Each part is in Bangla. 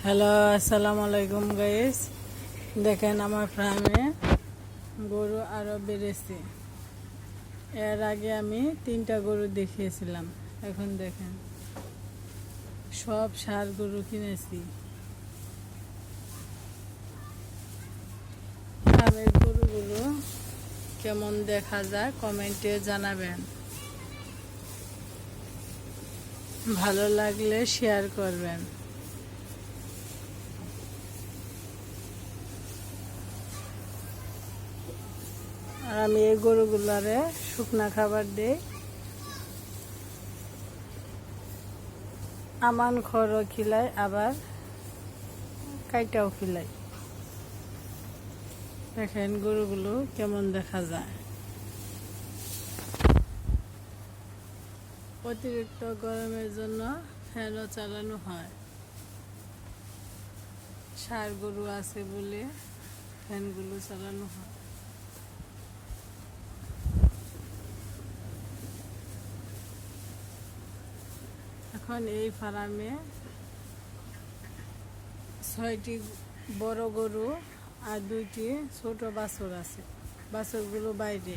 হ্যালো, আসসালামু আলাইকুম গাইস। দেখেন আমার ফার্মে গরু আরও বেড়েছে। এর আগে আমি 3টা গরু দেখিয়েছিলাম। এখন দেখেন সব ষাঁড় গরু কিনেছি। ফার্মের গরুগুলো কেমন দেখা যায় কমেন্টে জানাবেন। ভালো লাগলে শেয়ার করবেন। আর আমি এই গরুগুলারে শুকনা খাবার দিই, আমান খড়ও খিলাই, আবার কাইটাও খিলাই। দেখেন গরুগুলো কেমন দেখা যায়। অতিরিক্ত গরমের জন্য ফ্যানও চালানো হয়। ষাঁড় গরু আছে বলে ফ্যানগুলো চালানো হয়। এখন এই ফার্মে 6টি বড় গরু আর 2টি ছোট বাছুর আছে। বাছুরগুলো বাইরে।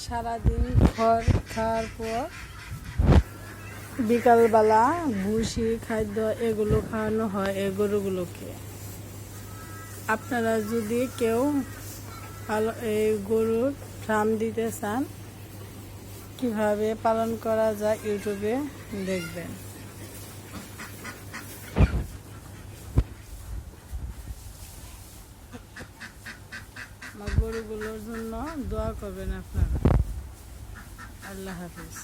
সারাদিন খড় খাওয়ার পর বিকালবেলা ভুসি খাদ্য এগুলো খাওয়ানো হয় এই গরুগুলোকে। আপনারা যদি কেউ এই গরুর ফার্ম দিতে চান, কিভাবে পালন করা যায় ইউটিউবে দেখবেন। আমার গরুগুলোর জন্য দোয়া করবেন আপনারা। আল্লাহ হাফিজ।